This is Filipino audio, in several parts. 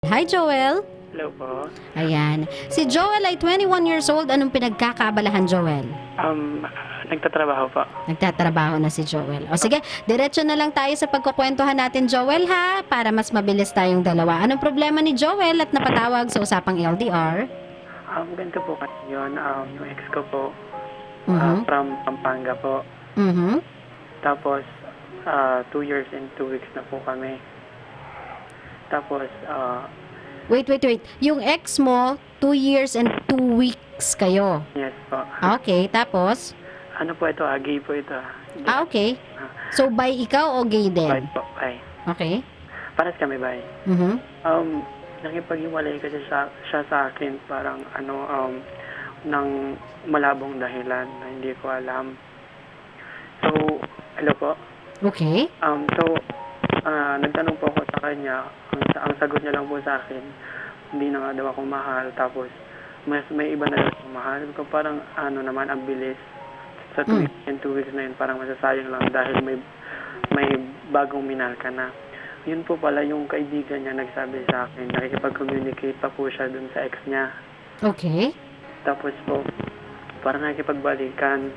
Hi, Joel. Hello po. Ayan. Si Joel ay 21 years old. Anong pinagkakaabalahan, Joel? Nagtatrabaho po. Nagtatrabaho na si Joel. O sige, diretso na lang tayo sa pagkukwentuhan natin, Joel, ha? Para mas mabilis tayong dalawa. Anong problema ni Joel at napatawag sa usapang LDR? Ganito po kasi yun. Yung ex ko po, Mhm. from Pampanga po. Mhm. Tapos, 2 years and 2 weeks na po kami. Tapos, Wait. Yung ex mo, 2 years and 2 weeks kayo. yes po. Okay, tapos? Ano po ito? Gay po ito. Okay. So, bi ikaw o gay Bye din? po. Bye. Okay. Paras kami, bye. Mhm. Nakipag-iwalay kasi siya sa akin parang ng malabong dahilan na hindi ko alam. So, hello po. Okay. Nagtanong po ako sa kanya, ang sagot niya lang po sa akin, hindi na nga daw ako mahal, tapos may iba na daw akong mahal. Sabi ko parang naman, ang bilis. Sa 2 weeks and 2 weeks na yun, parang masasayang lang dahil may bagong minahal ka na. Yun po pala yung kaibigan niya nagsabi sa akin, nakikipag-communicate pa po siya dun sa ex niya. Okay. Tapos po, parang nakikipagbalikan.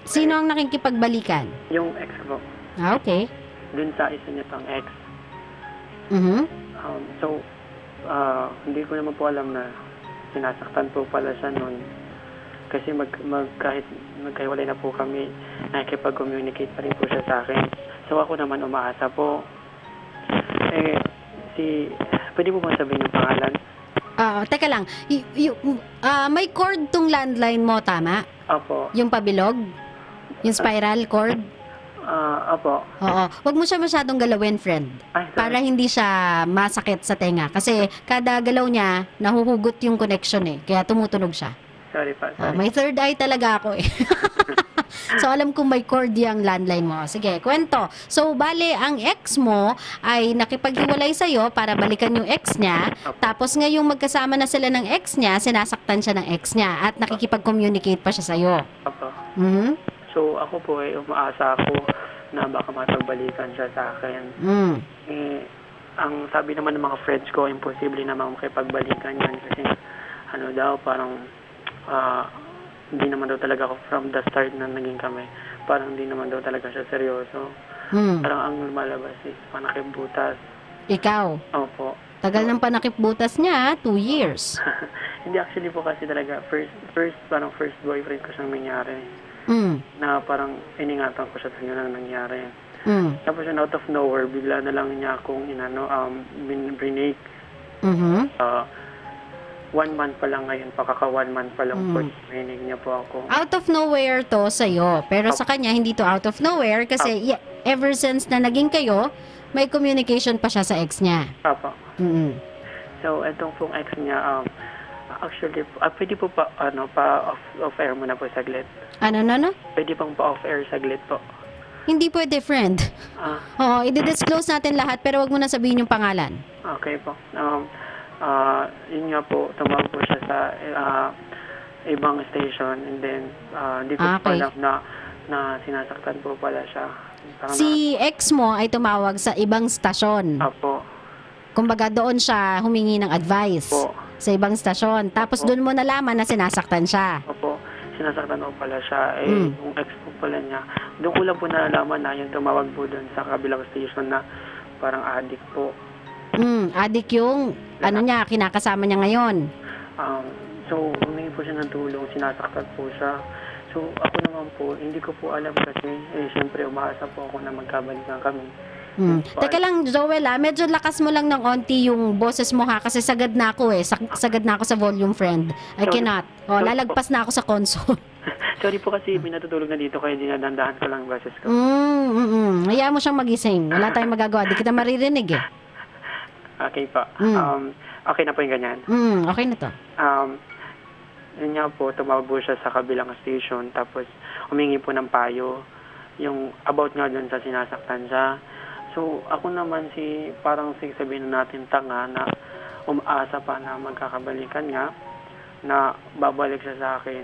Sino ang nakikipagbalikan? Yung ex ko, Okay. dun sa isa niya pang ex. Mhm. Hindi ko naman po alam na sinasaktan po pala siya nun. Kasi kahit magkahiwalay na po kami, nakikipag-communicate pa rin po siya sa akin. So ako naman umaasa po. Pwede po bang sabihin yung pangalan? Teka lang. May cord tong landline mo, tama? Opo. Yung pabilog? Yung spiral cord? Opo. Oo. Huwag mo siya masyadong galawin, friend. Ay, sorry. Para hindi siya masakit sa tenga. Kasi kada galaw niya, nahuhugot yung connection eh. Kaya tumutunog siya. Sorry pa, sorry. May third eye talaga ako eh. So alam kong may cord yung landline mo. Sige, kwento. So bale, ang ex mo ay nakipaghiwalay sa'yo para balikan yung ex niya. Tapos ngayong magkasama na sila ng ex niya, sinasaktan siya ng ex niya at nakikipag-communicate pa siya sa'yo. Opo. Mhm. So ako po umaasa ako na baka mapagbalikan siya sa akin. Ang sabi naman ng mga friends ko, imposible naman makipagbalikan yan kasi parang hindi naman daw talaga ako from the start na naging kami. Parang hindi naman daw talaga siya seryoso. Parang ang lumalabas is panakibutas. Ikaw, Opo. tagal ng panakipbutas niya, 2 years. Hindi actually po kasi talaga parang first boyfriend ko siyang nangyari. Na parang iningatan ko siya sa na nangyari. Tapos yun, out of nowhere, bigla na lang niya akong binake. 1 month pa lang ngayon, pakaka 1 month pa lang po, hinig niya po ako. Out of nowhere to sa'yo. Pero sa kanya, hindi to out of nowhere kasi ever since na naging kayo, may communication pa siya sa ex niya. Apo. Mhm. So, etong pong ex niya, actually, pwede po pa off-air muna po saglit. Ano? Pwede pang pa-off-air saglit po. Hindi pwede, friend. Oo, i-disclose natin lahat pero wag mo na sabihin yung pangalan. Okay po. Yun nga po, tumawag po siya sa ibang station and then hindi ko po Okay. alam na sinasaktan po pala siya. Parang Si ex mo ay tumawag sa ibang stasyon. Apo. Kumbaga doon siya humingi ng advice Po. sa ibang stasyon. Tapos doon mo nalaman na sinasaktan siya. Opo, sinasaktan po pala siya. Yung ex po pala niya. Doon ko lang po nalalaman na yung tumawag po doon sa kabilang station na parang addict po. Adik yung niya, kinakasama niya ngayon. So, humingi po siya ng tulong, sinasaktan po siya. So, ako naman po, hindi ko po alam kasi, siyempre, umaasa po ako na magkabalikan kami. Teka lang, Joel, medyo lakas mo lang ng onti yung boses mo ha, kasi sagad na ako eh. Sagad na ako sa volume, friend. I Sorry. cannot. Lalagpas na ako sa console. Sorry po kasi, may natutulog na dito, kaya dinadandahan ko lang ang boses ko. Hayaan mo siyang magising. Wala tayong magagawa. Di kita maririnig eh. Okay pa. Okay na po yung ganyan. Okay na to. Yun nga po, tumawag po siya sa kabilang station, tapos humingi po ng payo, yung about nga dun sa sinasaktan siya. So, ako naman parang sabihin natin tanga na umaasa pa na magkakabalikan nga, na babalik siya sa akin.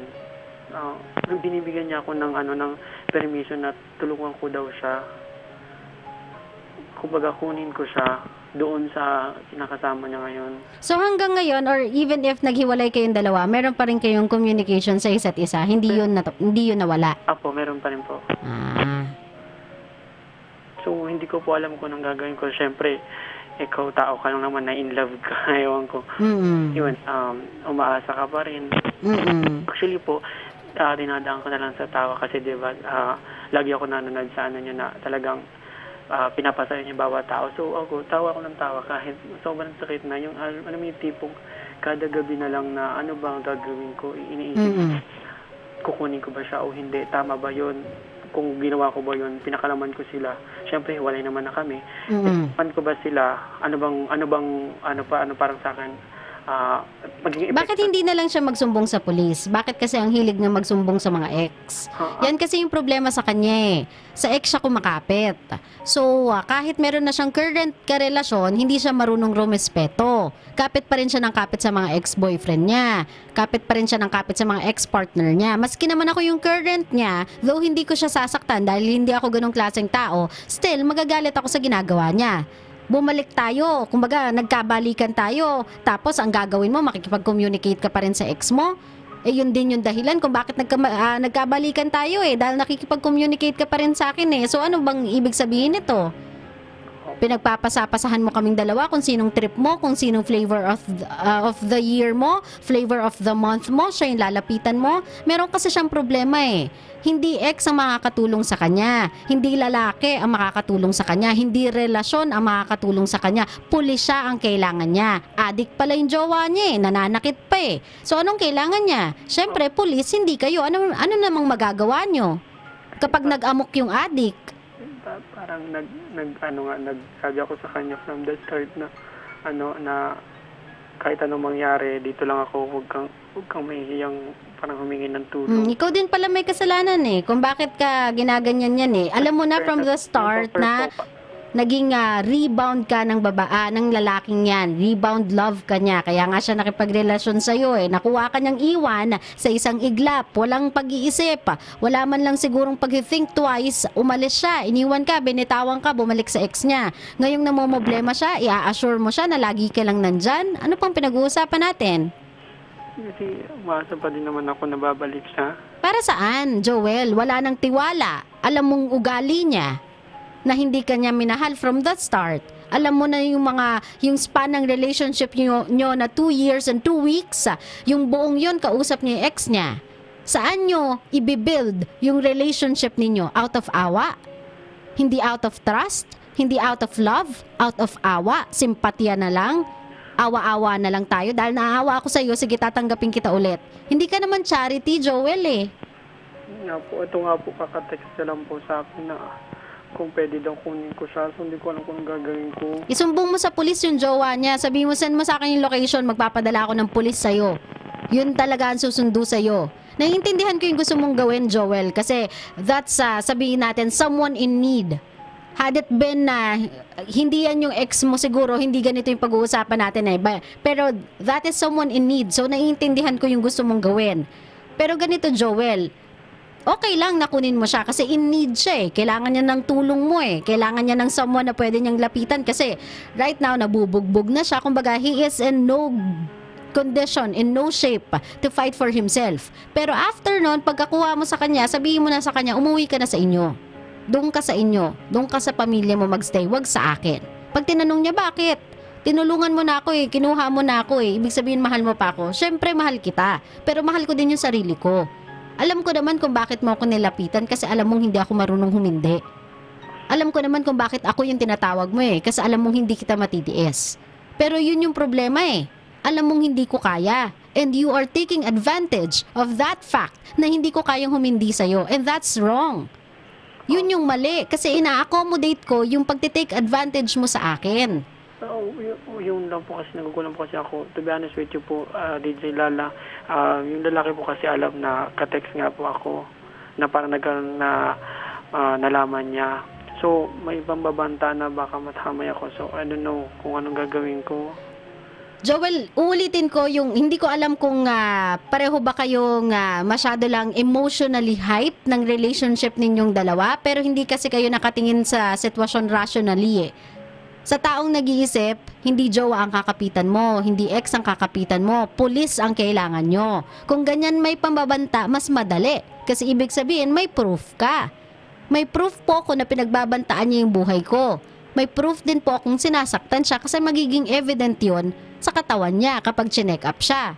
Binibigyan niya ako ng permission na tulungan ko daw siya. Kumbaga kunin ko siya doon sa kinakasama niya ngayon. So hanggang ngayon, or even if naghiwalay kayong dalawa, meron pa rin kayong communication sa isa't isa. Hindi yun nawala. Apo, meron pa rin po. Ah. So, hindi ko po alam kung anong gagawin ko. Siyempre, ikaw tao ka lang naman na in love ka. Ewan ko. Mm. Yun, umaasa ka pa rin. Mm. Actually po, dinadaan ko na lang sa tawa kasi diba, lagi ako nanonood sa ano niya na talagang pinapasaya niya bawat tao. So ako, tawa ko ng tawa kahit sobrang sakit na. Yung, alam mo yung tipong kada gabi na lang na ano ba ang gagawin ko, iniisip, Mm. kukunin ko ba siya o hindi, tama ba yun? Kung ginawa ko ba yun, pinakalaman ko sila. Siyempre, walay naman na kami. Mm. Pan ko ba sila, parang sa akin, magiging Bakit hindi na lang siya magsumbong sa pulis? Bakit kasi ang hilig na magsumbong sa mga ex? Yan kasi yung problema sa kanya eh. Sa ex siya kumakapit. So, kahit meron na siyang current karelasyon, hindi siya marunong rumespeto. Kapit pa rin siya ng kapit sa mga ex-boyfriend niya. Kapit pa rin siya ng kapit sa mga ex-partner niya. Maski naman ako yung current niya, though hindi ko siya sasaktan dahil hindi ako ganong klaseng tao, still magagalit ako sa ginagawa niya. Bumalik tayo, kumbaga nagkabalikan tayo, tapos ang gagawin mo, makikipag-communicate ka pa rin sa ex mo. Eh yun din yung dahilan kung bakit nagkabalikan tayo eh, dahil nakikipag-communicate ka pa rin sa akin eh. So ano bang ibig sabihin nito? Pinagpapasapasahan mo kaming dalawa kung sinong trip mo, kung sinong flavor of the year mo, flavor of the month mo, siya yung lalapitan mo. Meron kasi siyang problema eh. Hindi ex ang makakatulong sa kanya. Hindi lalaki ang makakatulong sa kanya. Hindi relasyon ang makakatulong sa kanya. Pulis siya ang kailangan niya. Adik pala yung jowa niya eh. Nananakit pa eh. So anong kailangan niya? Siyempre, pulis, hindi kayo. Ano namang magagawa nyo? Kapag nag-amok yung adik, parang nagsabi ako sa kanya from the start na na kahit anong mangyari dito lang ako, huwag kang mahihiyang parang humingi ng tulong. ikaw din pala may kasalanan eh. Kung bakit ka ginaganyan yan eh. Alam mo na from the start na naging rebound ka ng ng lalaking yan. Rebound love ka niya. Kaya nga siya nakipagrelasyon sa'yo eh. Nakuha ka niyang iwan sa isang iglap. Walang pag-iisip. Wala man lang sigurong pag-think twice. Umalis siya. Iniwan ka. Binitawan ka. Bumalik sa ex niya. Ngayong namomblema siya, i-assure mo siya na lagi ka lang nandyan. Ano pang pinag-uusapan natin? Kasi umaasa pa din naman ako na babalik siya. Para saan, Joel? Wala nang tiwala. Alam mong ugali niya na hindi kanya minahal from the start. Alam mo na yung span ng relationship nyo na 2 years and 2 weeks. Yung buong yon kausap niya yung ex niya. Saan nyo i-build yung relationship ninyo? Out of awa? Hindi out of trust? Hindi out of love? Out of awa? Simpatya na lang? Awa-awa na lang tayo dahil naawa ako sa'yo, sige tatanggapin kita ulit. Hindi ka naman charity, Joel eh. Ito nga po, kakatext na lang po sa akin na kung pwede daw kunin ko siya. So, hindi ko alam kung gagawin ko. Isumbong mo sa pulis yung jowa niya. Sabihin mo, send mo sa akin yung location, magpapadala ako ng pulis sa'yo. Yun talaga ang susundo sa'yo. Naiintindihan ko yung gusto mong gawin, Joel, kasi that's, sabihin natin, someone in need. Had it been na hindi yan yung ex mo siguro, hindi ganito yung pag-uusapan natin eh. Pero that is someone in need. So, naiintindihan ko yung gusto mong gawin. Pero ganito, Joel, okay lang na kunin mo siya kasi in need siya eh. Kailangan niya ng tulong mo eh. Kailangan niya ng someone na pwede niyang lapitan kasi right now nabubugbog na siya. Kumbaga, he is in no condition, in no shape to fight for himself. Pero after nun, pagkakuha mo sa kanya, sabihin mo na sa kanya, umuwi ka na sa inyo. Doon ka sa inyo. Doon ka sa pamilya mo magstay. Wag sa akin. Pag tinanong niya, bakit? Tinulungan mo na ako eh. Kinuha mo na ako eh. Ibig sabihin, mahal mo pa ako. Syempre, mahal kita. Pero mahal ko din yung sarili ko. Alam ko naman kung bakit mo ako nilapitan kasi alam mong hindi ako marunong humindi. Alam ko naman kung bakit ako yung tinatawag mo eh kasi alam mong hindi kita matitiis. Pero yun yung problema eh. Alam mong hindi ko kaya. And you are taking advantage of that fact na hindi ko kayang humindi sa'yo. And that's wrong. Yun yung mali kasi ina-accommodate ko yung pagtitake advantage mo sa akin. Yung lang po kasi nagugulang po kasi ako. To be honest with you po, DJ Lala, yung lalaki po kasi alam na ka-text nga po ako na parang nagkaroon na nalaman niya. So, may ibang babanta na baka mathamay ako. So, I don't know kung anong gagawin ko. Joel, uulitin ko yung hindi ko alam kung pareho ba kayong masyado lang emotionally hype ng relationship ninyong dalawa pero hindi kasi kayo nakatingin sa sitwasyon rationally eh. Sa taong nag-iisip, hindi jowa ang kakapitan mo, hindi ex ang kakapitan mo, pulis ang kailangan nyo. Kung ganyan may pambabanta, mas madali. Kasi ibig sabihin, may proof ka. May proof po ako na pinagbabantaan niya yung buhay ko. May proof din po akong sinasaktan siya kasi magiging evident yun sa katawan niya kapag chinek up siya.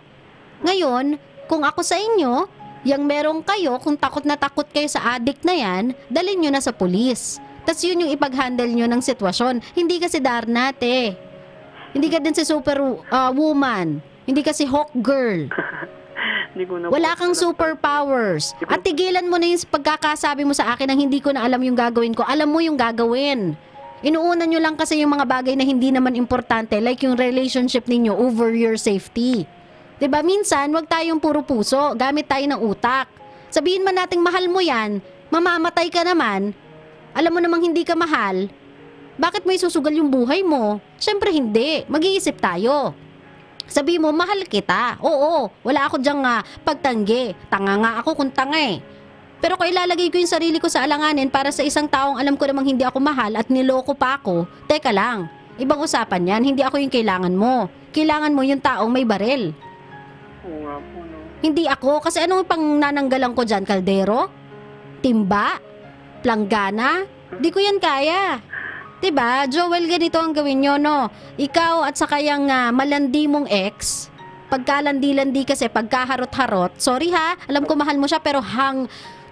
Ngayon, kung ako sa inyo, yung merong kayo, kung takot na takot kayo sa addict na yan, dalhin nyo na sa pulis. Tas yun yung ipag-handle nyo ng sitwasyon. Hindi kasi Darnate. Hindi ka din si super woman. Hindi ka si Hawk Girl. Hindi ko na Wala kang superpowers. At tigilan mo na yung pagkakasabi mo sa akin ng hindi ko na alam yung gagawin ko. Alam mo yung gagawin. Inuuna nyo lang kasi yung mga bagay na hindi naman importante, like yung relationship ninyo over your safety. 'Di ba? Minsan, wag tayong puro puso. Gamit tayo ng utak. Sabihin man nating mahal mo yan, mamamatay ka naman. Alam mo namang hindi ka mahal, bakit mo isusugal yung buhay mo? Siyempre hindi. Mag-iisip tayo. Sabi mo, mahal kita. Oo, wala ako dyang pagtanggi. Tanga nga ako kung tanga eh. Pero kung ilalagay ko yung sarili ko sa alanganin para sa isang taong alam ko namang hindi ako mahal at niloko pa ako, teka lang. Ibang usapan yan, hindi ako yung kailangan mo. Kailangan mo yung taong may baril. Oo nga po, no. Hindi ako, kasi anong pang nananggalang ko dyan? Kaldero? Timba? Planggana? Di ko yan kaya. Diba? Joel, ganito ang gawin nyo, no? Ikaw at saka yung malandi mong ex, pagkalandi-landi kasi, pagkaharot-harot, sorry ha, alam ko mahal mo siya, pero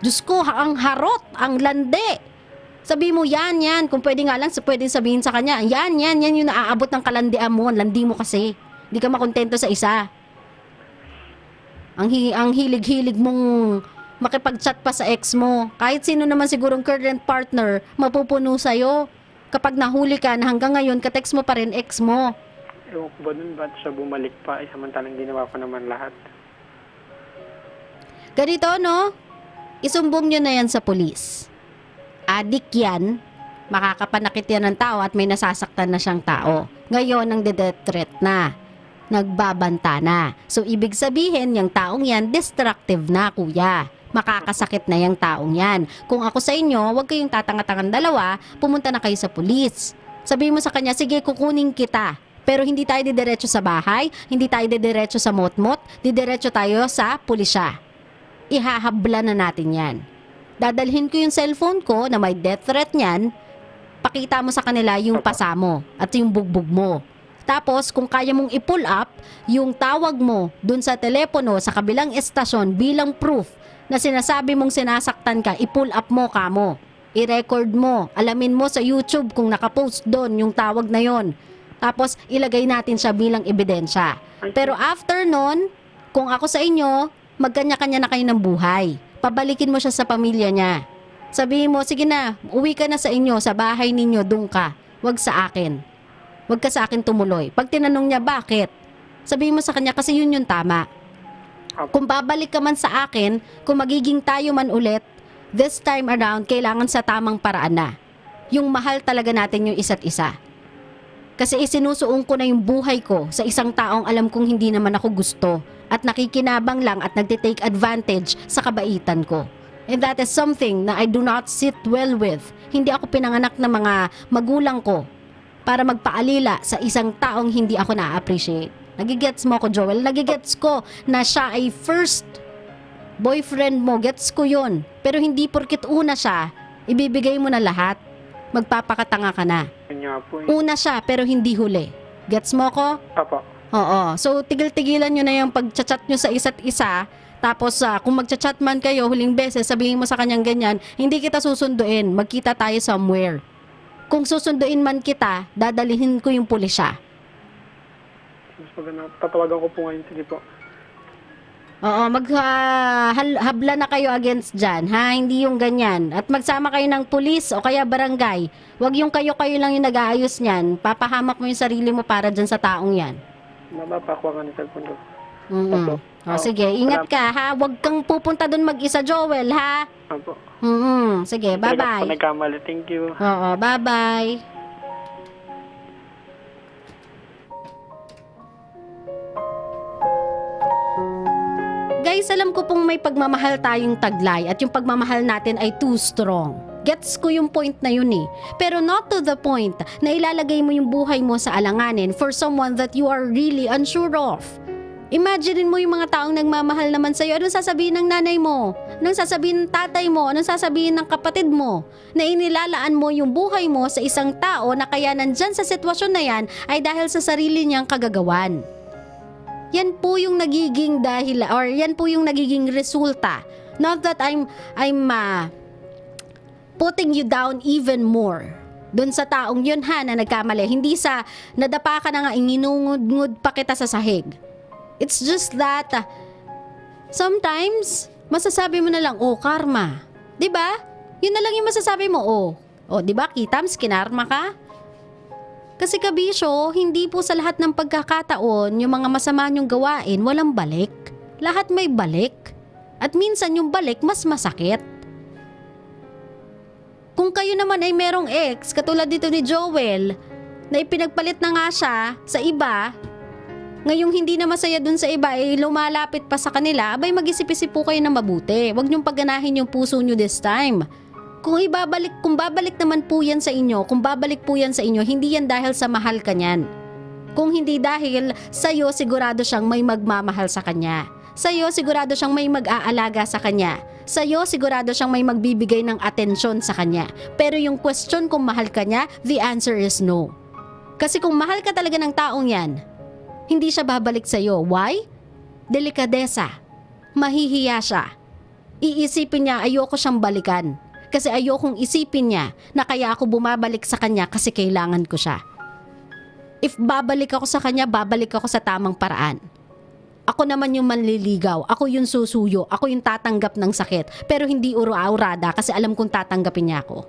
Diyos ko, ang harot, ang landi. Sabi mo, yan, kung pwede nga lang, pwedeng sabihin sa kanya, yan yung naaabot ng kalandian mo, landi mo kasi. Hindi ka makontento sa isa. Ang hilig-hilig mong makipag-chat pa sa ex mo. Kahit sino naman sigurong current partner, mapupuno sa'yo. Kapag nahuli ka na hanggang ngayon, ka-text mo pa rin ex mo. Ewan ko ba nun, ba't siya bumalik pa? Samantalang ginawa ko naman lahat. Ganito, no? Isumbong nyo na yan sa pulis. Adik yan, makakapanakit yan ng tao at may nasasaktan na siyang tao. Ngayon, ang death threat na. Nagbabanta na. So, ibig sabihin, yung taong yan, destructive na, kuya. Makakasakit na yung taong yan. Kung ako sa inyo, huwag kayong tatanga-tangan dalawa, pumunta na kayo sa pulis. Sabihin mo sa kanya, sige, kukunin kita. Pero hindi tayo didiretso sa bahay, hindi tayo didiretso sa motmot, didiretso tayo sa pulisya. Ihahabla na natin yan. Dadalhin ko yung cellphone ko na may death threat niyan, pakita mo sa kanila yung pasa mo at yung bugbog mo. Tapos, kung kaya mong i-pull up, yung tawag mo dun sa telepono sa kabilang estasyon bilang proof na sinasabi mong sinasaktan ka, i-pull up mo kamo. I-record mo. Alamin mo sa YouTube kung nakapost doon yung tawag na yon. Tapos, ilagay natin siya bilang ebidensya. Pero after nun, kung ako sa inyo, magkanya-kanya na kayo ng buhay. Pabalikin mo siya sa pamilya niya. Sabihin mo, sige na, uwi ka na sa inyo, sa bahay ninyo, doon ka. Huwag sa akin. Huwag ka sa akin tumuloy. Pag tinanong niya, bakit? Sabihin mo sa kanya, kasi yun yung tama. Kung babalik ka man sa akin, kung magiging tayo man ulit, this time around, kailangan sa tamang paraan na. Yung mahal talaga natin yung isa't isa. Kasi isinusuong ko na yung buhay ko sa isang taong alam kong hindi naman ako gusto at nakikinabang lang at nagtitake advantage sa kabaitan ko. And that is something na I do not sit well with. Hindi ako pinanganak ng mga magulang ko para magpaalila sa isang taong hindi ako na-appreciate. Nagigets mo ko, Joel? Nagigets ko na siya ay first boyfriend mo. Gets ko yun. Pero hindi porkit una siya, ibibigay mo na lahat. Magpapakatanga ka na. Kanya po eh. Una siya, pero hindi huli. Gets mo ko? Apo. Oo. So, tigil-tigilan nyo na yung pag-chat nyo sa isa't isa. Tapos, kung mag-chat man kayo, huling beses, sabihin mo sa kanyang ganyan, hindi kita susunduin. Magkita tayo somewhere. Kung susunduin man kita, dadalihin ko yung pulisya. Mas maganda. Tatawagan ko po ngayon. Sige po. Oo, habla na kayo against dyan, ha? Hindi yung ganyan. At magsama kayo ng pulis o kaya barangay. Huwag yung kayo-kayo lang yung nag-aayos niyan. Papahamak mo yung sarili mo para dyan sa taong yan. Mapapakuha nga ng cellphone ko. O, sige, ingat ka, ha? Huwag kang pupunta dun mag-isa, Joel, ha? Apo. Sige, Talaga bye-bye. po nagkamali. Thank you. Oo, bye-bye. Guys, alam ko pong may pagmamahal tayong taglay at yung pagmamahal natin ay too strong. Gets ko yung point na yun eh. Pero not to the point na ilalagay mo yung buhay mo sa alanganin for someone that you are really unsure of. Imagine mo yung mga taong nagmamahal naman sa'yo. Anong sasabihin ng nanay mo? Anong sasabihin ng tatay mo? Anong sasabihin ng kapatid mo? Na inilalaan mo yung buhay mo sa isang tao na kaya nandyan sa sitwasyon na yan ay dahil sa sarili niyang kagagawan. Yan po yung nagiging dahil or yan po yung nagiging resulta. Not that I'm putting you down even more doon sa taong yun na nagkamali. Hindi sa nadapa ka na nga inginungod pa kita sa sahig. It's just that sometimes masasabi mo na lang, oh karma. 'Di ba? Yun na lang yung masasabi mo, oh 'di ba? Kitams, kinarma ka. Kasi kabisyo, hindi po sa lahat ng pagkakataon yung mga masama niyong gawain walang balik. Lahat may balik. At minsan yung balik mas masakit. Kung kayo naman ay merong ex, katulad dito ni Joel, na ipinagpalit na nga siya sa iba, ngayong hindi na masaya dun sa iba ay lumalapit pa sa kanila, abay mag-isip-isip po kayo na mabuti. Huwag niyong pagganahin yung puso niyo this time. Kung babalik naman po yan sa inyo, kung babalik po yan sa inyo, hindi yan dahil sa mahal ka niyan. Kung hindi dahil sa'yo, sigurado siyang may magmamahal sa kanya. Sa'yo, sigurado siyang may mag-aalaga sa kanya. Sa'yo, sigurado siyang may magbibigay ng atensyon sa kanya. Pero yung question kung mahal ka niya, the answer is no. Kasi kung mahal ka talaga ng taong yan, hindi siya babalik sa'yo. Why? Delikadesa. Mahihiya siya. Iisipin niya, ayoko siyang balikan. Kasi ayokong isipin niya na kaya ako bumabalik sa kanya kasi kailangan ko siya. If babalik ako sa kanya, babalik ako sa tamang paraan. Ako naman yung manliligaw, ako yung susuyo, ako yung tatanggap ng sakit, pero hindi ura-urada kasi alam kong tatanggapin niya ako.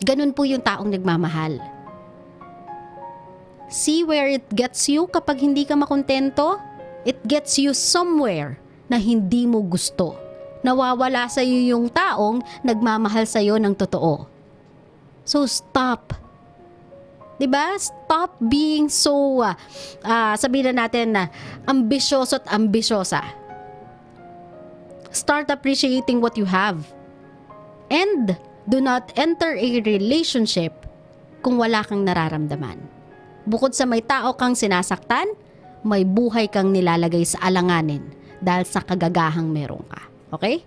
Ganun po yung taong nagmamahal. See where it gets you kapag hindi ka makontento? It gets you somewhere na hindi mo gusto. Nawawala sa iyo yung taong nagmamahal sa iyo ng totoo. So stop. 'Di ba? Stop being so sabihin na natin na ambisyoso at ambisyosa. Start appreciating what you have. And do not enter a relationship kung wala kang nararamdaman. Bukod sa may tao kang sinasaktan, may buhay kang nilalagay sa alanganin dahil sa kagagahang meron ka. Okay?